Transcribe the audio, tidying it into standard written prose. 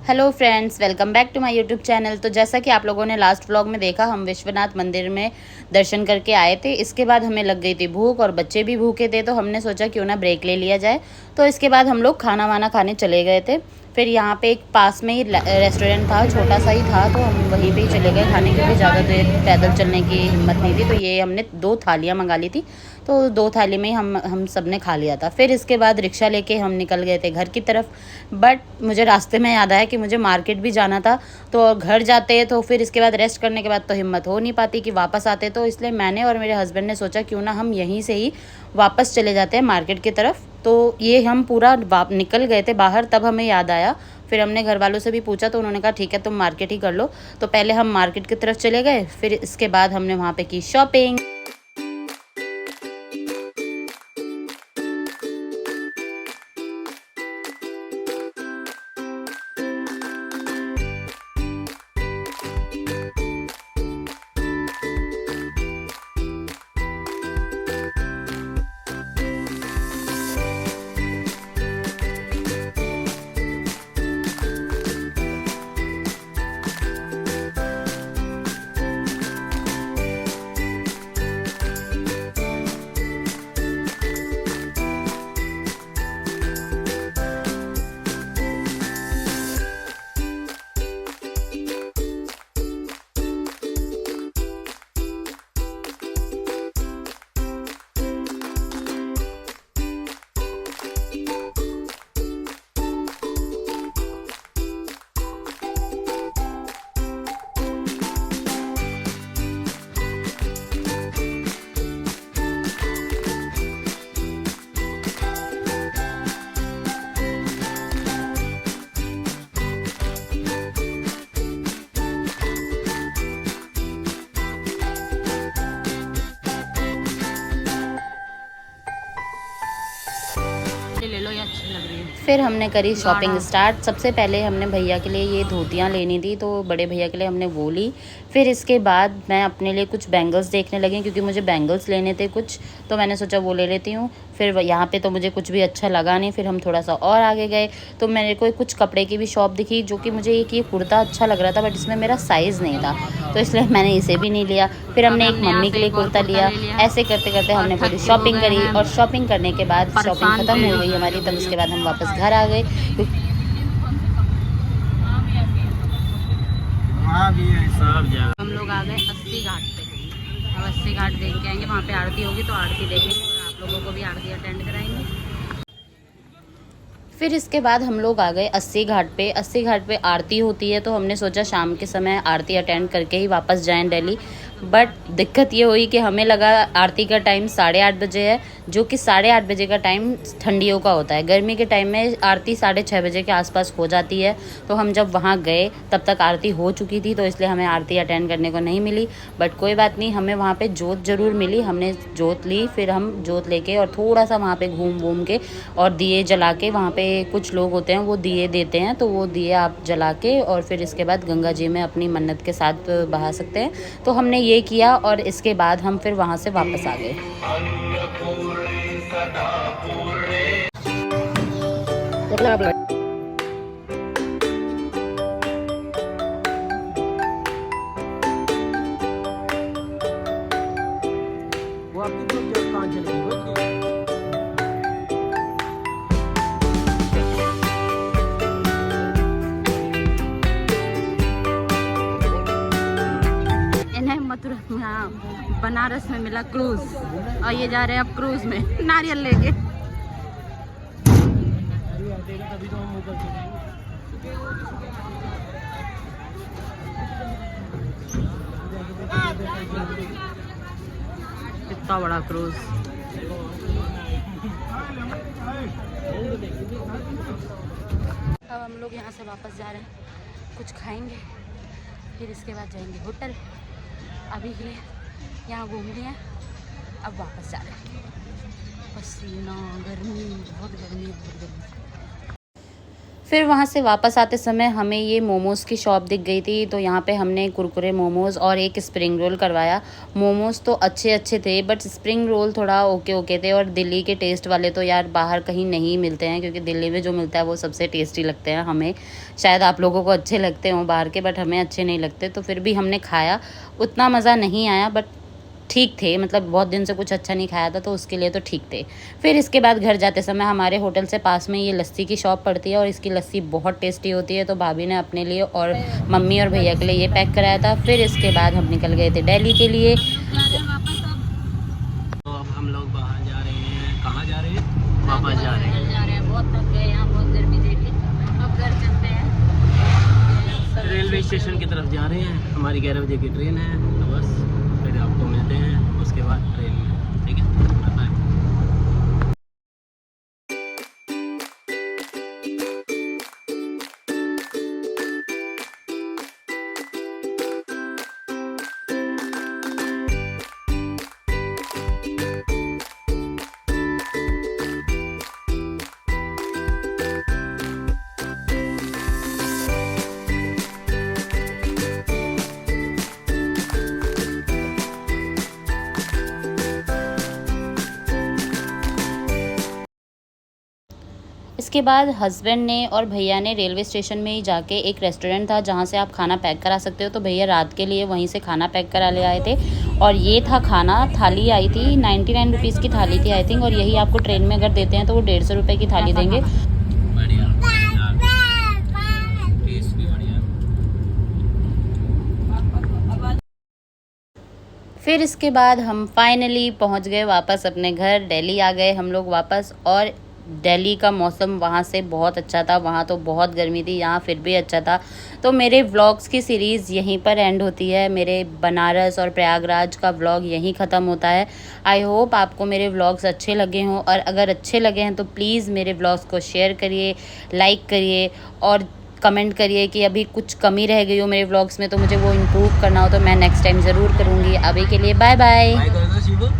Hello friends, welcome back to my YouTube channel. तो जैसा कि आप लोगों ने लास्ट व्लॉग में देखा, हम विश्वनाथ मंदिर में दर्शन करके आए थे। इसके बाद हमें लग गई थी भूख और बच्चे भी भूखे थे, तो हमने सोचा क्यों ना ब्रेक ले लिया जाए। तो इसके बाद हम लोग खाना वाना खाने चले गए थे। फिर यहाँ पे एक पास में ही रेस्टोरेंट था, छोटा सा ही था, तो हम वहीं पे ही चले गए खाने, क्योंकि ज़्यादा देर पैदल चलने की हिम्मत नहीं थी। तो ये हमने 2 थालियाँ मंगा ली थी, तो 2 थाली में ही हम सब ने खा लिया था। फिर इसके बाद रिक्शा लेके हम निकल गए थे घर की तरफ। बट मुझे रास्ते में याद आया कि मुझे मार्केट भी जाना था, तो घर जाते तो फिर इसके बाद रेस्ट करने के बाद तो हिम्मत हो नहीं पाती कि वापस आते। तो इसलिए मैंने और मेरे हस्बैंड ने सोचा क्यों ना हम यहीं से ही वापस चले जाते हैं मार्केट की तरफ। तो ये हम पूरा निकल गए थे बाहर, तब हमें याद आया। फिर हमने घर वालों से भी पूछा, तो उन्होंने कहा ठीक है तुम मार्केट ही कर लो। तो पहले हम मार्केट की तरफ चले गए, फिर इसके बाद हमने वहाँ पे की शॉपिंग। ले लो, ये अच्छी लग रही है। फिर हमने करी शॉपिंग स्टार्ट। सबसे पहले हमने भैया के लिए ये धोतियाँ लेनी थी, तो बड़े भैया के लिए हमने वो ली। फिर इसके बाद मैं अपने लिए कुछ बैंगल्स देखने लगी, क्योंकि मुझे बैंगल्स लेने थे कुछ, तो मैंने सोचा वो ले लेती हूँ। फिर यहाँ पे तो मुझे कुछ भी अच्छा लगा नहीं। फिर हम थोड़ा सा और आगे गए, तो मेरे को कुछ कपड़े की भी शॉप दिखी, जो कि मुझे एक ये कुर्ता अच्छा लग रहा था, बट इसमें मेरा साइज़ नहीं था, तो इसलिए मैंने इसे भी नहीं लिया। फिर हमने एक मम्मी के लिए कुर्ता लिया। ऐसे करते करते हमने पूरी शॉपिंग करी, और शॉपिंग करने के बाद शॉपिंग ख़त्म हो गई हमारी। तब उसके बाद हम वापस घर आ गए। हम लोग आ गए 80 घाट पे। अब 80 घाट देख के आएंगे, वहाँ पे आरती होगी तो आरती देखेंगे और आप लोगों को भी आरती अटेंड कराएंगे। फिर इसके बाद हम लोग आ गए 80 घाट पे। 80 घाट पे आरती होती है, तो हमने सोचा शाम के समय आरती अटेंड करके ही वापस जाएं दिल्ली। बट दिक्कत ये हुई कि हमें लगा आरती का टाइम 8:30 बजे है, जो कि 8:30 बजे का टाइम ठंडियों का होता है। गर्मी के टाइम में आरती 6:30 बजे के आसपास हो जाती है। तो हम जब वहाँ गए तब तक आरती हो चुकी थी, तो इसलिए हमें आरती अटेंड करने को नहीं मिली। बट कोई बात नहीं, हमें वहाँ पे जोत ज़रूर मिली। हमने जोत ली, फिर हम जोत लेके और थोड़ा सा वहाँ पे घूम के और दिए जला के, वहाँ पे कुछ लोग होते हैं वो दिए देते हैं, तो वो दिए आप जला के और फिर इसके बाद गंगा जी में अपनी मन्नत के साथ बहा सकते हैं। तो हमने ये किया, और इसके बाद हम फिर वहाँ से वापस आ गए। इन्हें मथुरा यहाँ बनारस में मिला क्रूज, और ये जा रहे हैं अब क्रूज में नारियल लेके। कितना बड़ा क्रूज। अब हम लोग यहाँ से वापस जा रहे हैं, कुछ खाएंगे, फिर इसके बाद जाएंगे होटल। अभी के लिए यहाँ घूम लिए, अब वापस जा रहे हैं। पसीना, गर्मी, बहुत गर्मी, बहुत गर्मी। फिर वहाँ से वापस आते समय हमें ये मोमोज़ की शॉप दिख गई थी, तो यहाँ पे हमने कुरकुरे मोमोज़ और एक स्प्रिंग रोल करवाया। मोमोज़ तो अच्छे थे, बट स्प्रिंग रोल थोड़ा ओके थे। और दिल्ली के टेस्ट वाले तो यार बाहर कहीं नहीं मिलते हैं, क्योंकि दिल्ली में जो मिलता है वो सबसे टेस्टी लगते हैं हमें। शायद आप लोगों को अच्छे लगते हों बाहर के, बट हमें अच्छे नहीं लगते। तो फिर भी हमने खाया, उतना मज़ा नहीं आया, बट ठीक थे। मतलब बहुत दिन से कुछ अच्छा नहीं खाया था, तो उसके लिए तो ठीक थे। फिर इसके बाद घर जाते समय हमारे होटल से पास में ये लस्सी की शॉप पड़ती है, और इसकी लस्सी बहुत टेस्टी होती है। तो भाभी ने अपने लिए और मम्मी और भैया के लिए ये पैक कराया था। फिर इसके बाद हम निकल गए थे दिल्ली के लिए। तो अब हम लोग बाहर जा रहे हैं। कहाँ जा रहे हैं? वापस जा रहे हैं। बहुत थक गए, यहाँ बहुत गर्मी देखी, अब घर चलते हैं। रेलवे स्टेशन की तरफ जा रहे हैं। हमारी 11 बजे की ट्रेन है, तो बस फिर आपको मिलते हैं उसके बाद ट्रेन में। ठीक है, बाय। इसके बाद हस्बैंड ने और भैया ने रेलवे स्टेशन में ही जाके, एक रेस्टोरेंट था जहाँ से आप खाना पैक करा सकते हो, तो भैया रात के लिए वहीं से खाना पैक करा ले आए थे। और ये था खाना, थाली आई थी 99 रुपीज़ की थाली थी आई थिंक। और यही आपको ट्रेन में अगर देते हैं तो वो 150 रुपये की थाली देंगे। बढ़िया, टेस्ट भी बढ़िया। फिर इसके बाद हम फाइनली पहुंच गए वापस अपने घर। दिल्ली आ गए हम लोग वापस। और दिल्ली का मौसम वहाँ से बहुत अच्छा था, वहाँ तो बहुत गर्मी थी, यहाँ फिर भी अच्छा था। तो मेरे व्लॉग्स की सीरीज़ यहीं पर एंड होती है। मेरे बनारस और प्रयागराज का व्लॉग यहीं ख़त्म होता है। आई होप आपको मेरे व्लॉग्स अच्छे लगे हों, और अगर अच्छे लगे हैं तो प्लीज़ मेरे व्लॉग्स को शेयर करिए, लाइक करिए, और कमेंट करिए कि अभी कुछ कमी रह गई हो मेरे व्लॉग्स में, तो मुझे वो इम्प्रूव करना हो तो मैं नेक्स्ट टाइम ज़रूर करूँगी। अभी के लिए बाय बाय। बाय कर दो शिवू।